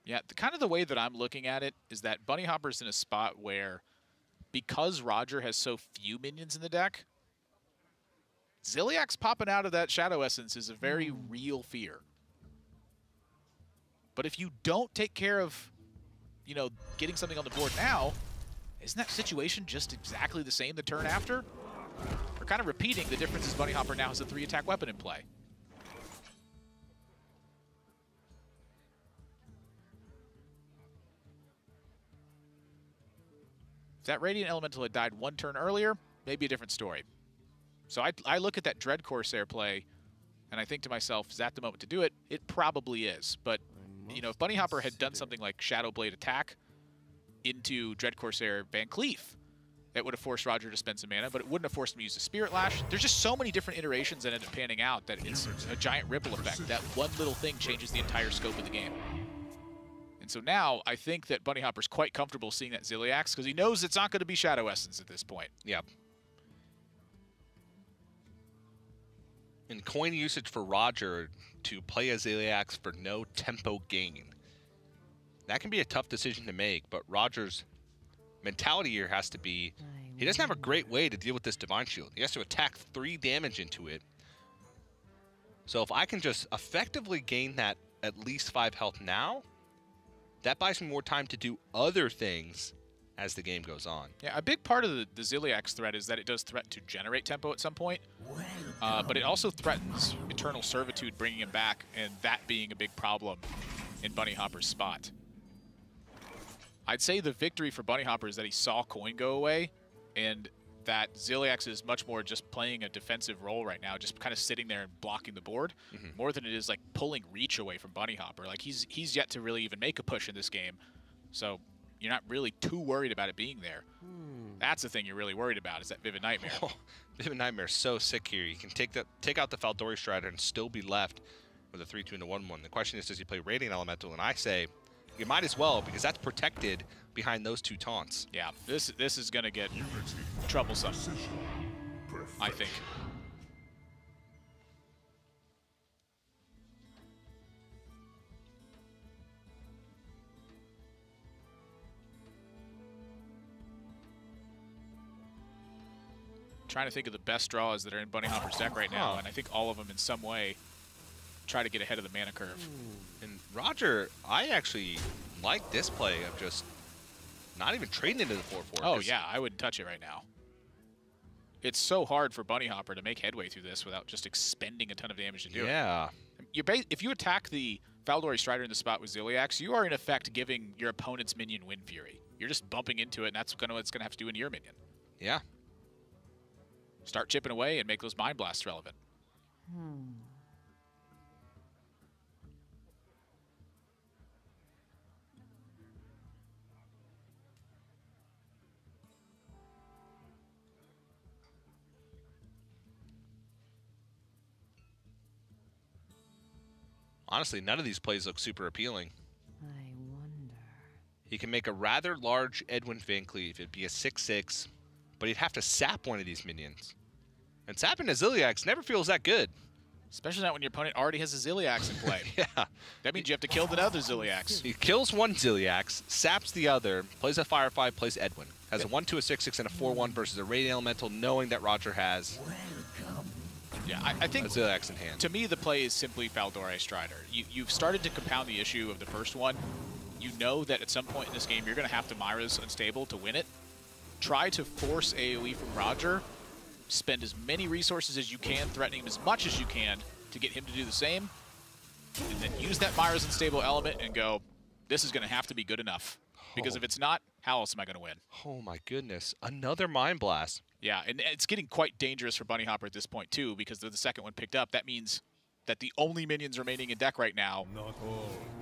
Yeah, kind of the way that I'm looking at it is that Bunnyhoppor's in a spot where, because Roger has so few minions in the deck, Ziliax popping out of that Shadow Essence is a very real fear. But if you don't take care of, you know, getting something on the board now, isn't that situation just exactly the same the turn after? We're kind of repeating the difference is Bunnyhoppor now has a 3-attack weapon in play. If that Radiant Elemental had died one turn earlier, maybe a different story. So I look at that Dreadcorsair play, and I think to myself, is that the moment to do it? It probably is. But, you know, if Bunnyhoppor had done something like Shadowblade Attack into Dreadcorsair Van Cleef, that would have forced Roger to spend some mana, but it wouldn't have forced him to use the Spirit Lash. There's just so many different iterations that end up panning out that it's a giant ripple effect. That one little thing changes the entire scope of the game. And so now I think that Bunnyhopper's quite comfortable seeing that Ziliax because he knows it's not going to be Shadow Essence at this point. Yep. And coin usage for Roger to play a Ziliax for no tempo gain. That can be a tough decision to make, but Roger's mentality here has to be, he doesn't have a great way to deal with this Divine Shield. He has to attack 3 damage into it. So if I can just effectively gain that at least 5 health now, that buys me more time to do other things as the game goes on. Yeah, a big part of the Ziliax threat is that it does threaten to generate tempo at some point, but it also threatens Eternal Servitude bringing him back, and that being a big problem in Bunnyhoppor's spot. I'd say the victory for Bunnyhoppor is that he saw coin go away, and that Ziliax is much more just playing a defensive role right now, just kind of sitting there and blocking the board, more than it is like pulling reach away from Bunnyhoppor. Like he's yet to really even make a push in this game, so you're not really too worried about it being there. That's the thing you're really worried about, is that Vivid Nightmare. Oh, Vivid Nightmare's so sick here. You can take out the Faldori Strider and still be left with a 3-2 and a 1-1. The question is, does he play Radiant Elemental? And I say, you might as well, because that's protected behind those 2 taunts. Yeah, this is going to get troublesome, I think. Trying to think of the best draws that are in Bunnyhoppor's deck right now, and I think all of them in some way try to get ahead of the mana curve. And Roger, I actually like this play of just not even trading into the 4-4. Oh yeah, I wouldn't touch it right now. It's so hard for Bunnyhoppor to make headway through this without just expending a ton of damage to do it. Yeah. If you attack the Faldori Strider in the spot with Ziliax, you are in effect giving your opponent's minion Wind Fury. You're just bumping into it, and that's what it's going to have to do into your minion. Yeah. Start chipping away and make those Mind Blasts relevant. Honestly, none of these plays look super appealing. I wonder. He can make a rather large Edwin Van Cleave. It'd be a 6-6, but he'd have to sap one of these minions. And sapping a Ziliax never feels that good. Especially not when your opponent already has a Ziliax in play. Yeah. That means you have to kill the other Ziliax. He kills one Ziliax, saps the other, plays a Firefly, plays Edwin. Has a 1-2, a 6-6, and a 4-1 versus a Radiant Elemental, knowing that Roger has Yeah, I think a Ziliax in hand. To me, the play is simply Faldori Strider. You've started to compound the issue of the first one. You know that at some point in this game, you're going to have to Myra's Unstable to win it. Try to force AoE from Roger. Spend as many resources as you can, threatening him as much as you can to get him to do the same. And then use that Myra's Unstable element and go, this is going to have to be good enough. Because if it's not, how else am I going to win? Oh my goodness. Another Mind Blast. Yeah, and it's getting quite dangerous for Bunnyhoppor at this point too, because the second one picked up. That means that the only minions remaining in deck right now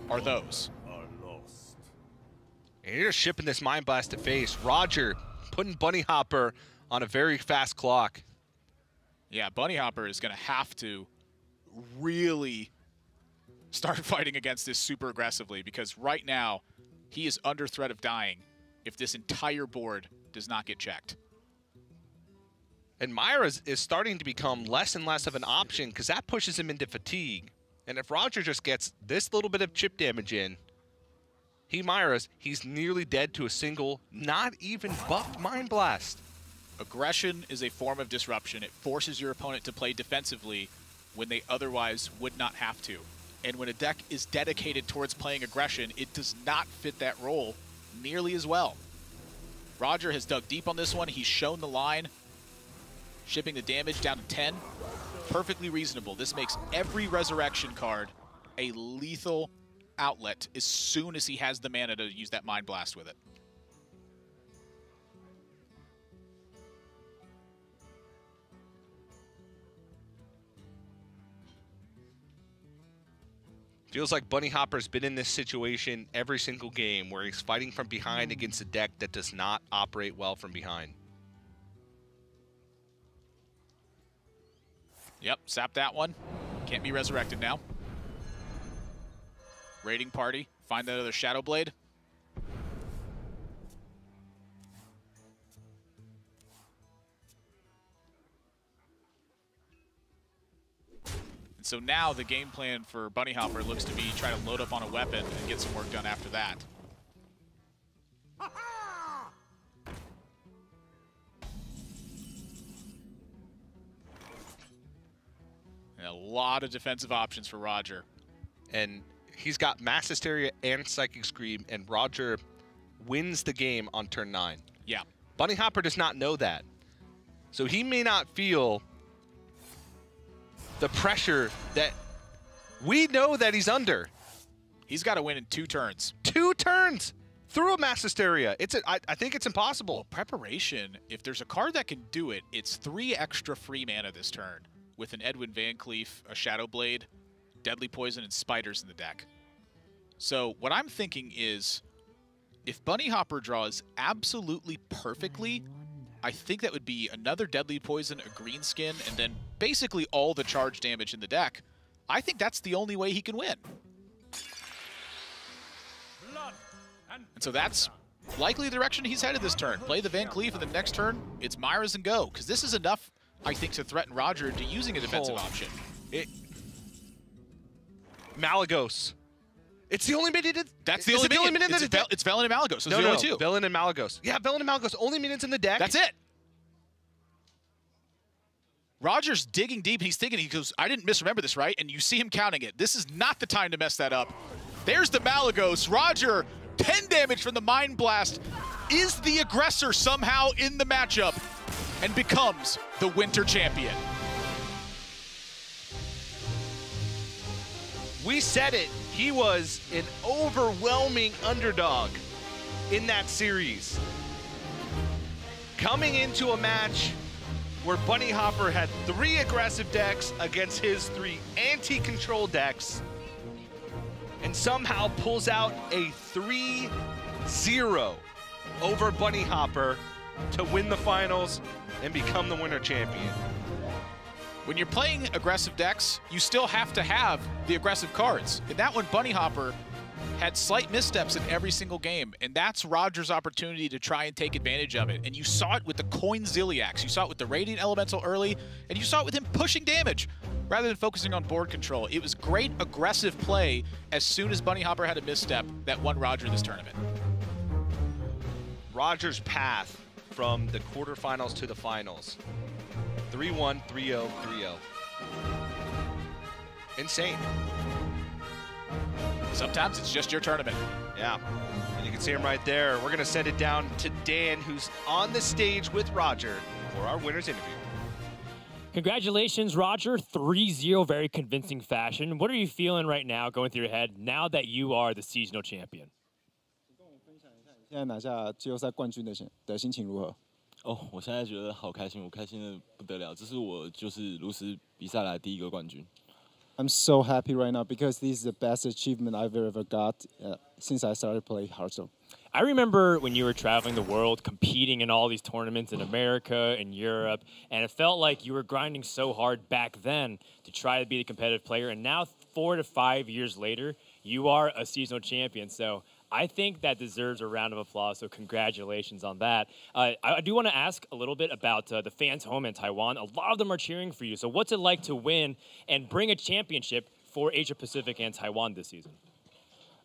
are those. And you're just shipping this Mind Blast to face. Roger putting Bunnyhoppor on a very fast clock. Yeah, Bunnyhoppor is going to have to really start fighting against this super aggressively, because right now he is under threat of dying if this entire board does not get checked. And Myra is starting to become less and less of an option because that pushes him into fatigue. And if Roger just gets this little bit of chip damage in, he's nearly dead to a single, not even buffed Mind Blast. Aggression is a form of disruption. It forces your opponent to play defensively when they otherwise would not have to. And when a deck is dedicated towards playing aggression, it does not fit that role nearly as well. Roger has dug deep on this one. He's shown the line, shipping the damage down to 10. Perfectly reasonable. This makes every Resurrection card a lethal outlet as soon as he has the mana to use that Mind Blast with it. Feels like Bunnyhoppor's been in this situation every single game where he's fighting from behind against a deck that does not operate well from behind. Yep, sap that one. Can't be resurrected now. Raiding party, find that other Shadow Blade. And so now the game plan for Bunnyhoppor looks to be try to load up on a weapon and get some work done after that. And a lot of defensive options for Roger. And he's got Mass Hysteria and Psychic Scream, and Roger wins the game on turn 9. Yeah. Bunnyhoppor does not know that. So he may not feel the pressure that we know that he's under. He's got to win in 2 turns. 2 turns through a Mass Hysteria. I think it's impossible. Well, preparation, if there's a card that can do it, it's 3 extra free mana this turn with an Edwin Van Cleef, a Shadow Blade, Deadly Poison, and Spiders in the deck. So what I'm thinking is, if Bunnyhoppor draws absolutely perfectly, I think that would be another deadly poison, a green skin, and then basically all the charge damage in the deck. I think that's the only way he can win. And so that's likely the direction he's headed this turn. Play the Van Cleef, and the next turn, it's Myra's and go. Because this is enough, I think, to threaten Roger into using a defensive option. Malygos. It's the only minion. That's the only minion. It's Velen and Malygos. Those are the only two. Velen and Malygos. Yeah, Velen and Malygos. Only minions in the deck. That's it. Roger's digging deep. He's thinking, he goes, I didn't misremember this, right? And you see him counting it. This is not the time to mess that up. There's the Malygos. Roger, 10 damage from the Mind Blast, is the aggressor somehow in the matchup and becomes the Winter Champion. We said it. He was an overwhelming underdog in that series. Coming into a match where Bunnyhoppor had 3 aggressive decks against his 3 anti-control decks, and somehow pulls out a 3-0 over Bunnyhoppor to win the finals and become the Winter Champion. When you're playing aggressive decks, you still have to have the aggressive cards. In that one, Bunnyhoppor had slight missteps in every single game, and that's Roger's opportunity to try and take advantage of it. And you saw it with the Coin Ziliax, you saw it with the Radiant Elemental early, and you saw it with him pushing damage rather than focusing on board control. It was great aggressive play as soon as Bunnyhoppor had a misstep that won Roger this tournament. Roger's path from the quarterfinals to the finals. 3-1, 3-0, 3-0. Insane. Sometimes it's just your tournament. Yeah, and you can see him right there. We're gonna send it down to Dan, who's on the stage with Roger for our winner's interview. Congratulations, Roger. 3-0, very convincing fashion. What are you feeling right now going through your head now that you are the seasonal champion? 现在拿下季后赛冠军的心情如何？哦，我现在觉得好开心，我开心的不得了。这是我就是炉石比赛来第1个冠军。I'm so happy right now because this is the best achievement I've ever got since I started playing Hearthstone. I remember when you were traveling the world, competing in all these tournaments in America and Europe, and it felt like you were grinding so hard back then to try to be the competitive player. And now, 4 to 5 years later, you are a seasonal champion. So I think that deserves a round of applause, so congratulations on that. I do want to ask a little bit about the fans home in Taiwan. A lot of them are cheering for you. So what's it like to win and bring a championship for Asia Pacific and Taiwan this season?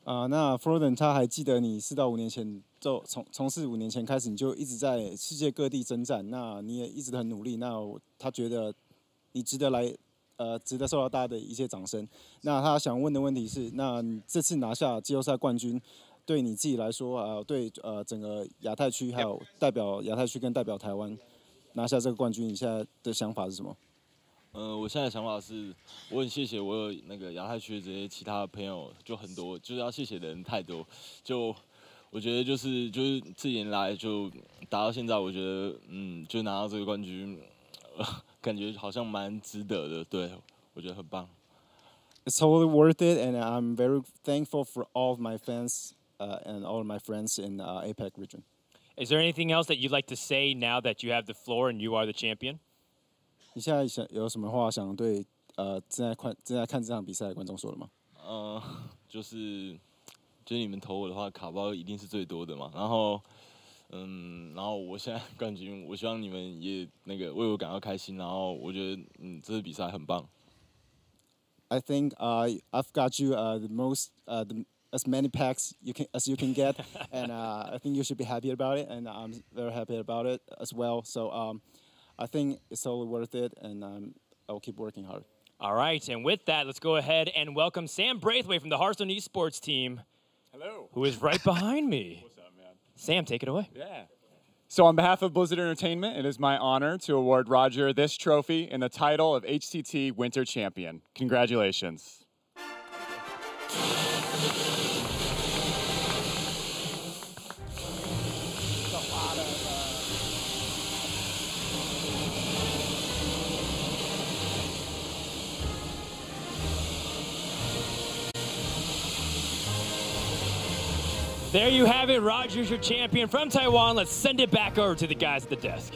那 Froden 他还记得你4到5年前从4、5年前开始你就一直在世界各地征战，那你也一直很努力，那他觉得你值得受到大家的一些掌声。那他想问的问题是，那你这次拿下季后赛冠军，对你自己来说，对整个亚太区还有代表亚太区跟代表台湾拿下这个冠军，你现在的想法是什么？我现在的想法是，我很谢谢我有那个亚太区的这些其他朋友，就很多，就是要谢谢的人太多。就我觉得就是这年来就打到现在，我觉得就拿到这个冠军，感觉好像蛮值得的。对，我觉得很棒。It's totally worth it, and I'm very thankful for all of my fans and all of my friends in APAC region. Is there anything else that you'd like to say now that you have the floor and you are the champion? 你现在有什么话想对正在看这场比赛的观众说的吗？就是你们投我的话，卡包一定是最多的嘛。然后我现在冠军，我希望你们也那个为我感到开心。然后我觉得这次比赛很棒。I think I've got you the most as many packs as you can get, and I think you should be happy about it, and I'm very happy about it as well. So I think it's totally worth it, and I'll keep working hard. All right, and with that, let's go ahead and welcome Sam Braithwaite from the Hearthstone Esports team. Hello. Who is right behind me. What's up, man? Sam, take it away. Yeah. So on behalf of Blizzard Entertainment, it is my honor to award Roger this trophy and the title of HCT Winter Champion. Congratulations. There you have it. Roger's your champion from Taiwan. Let's send it back over to the guys at the desk.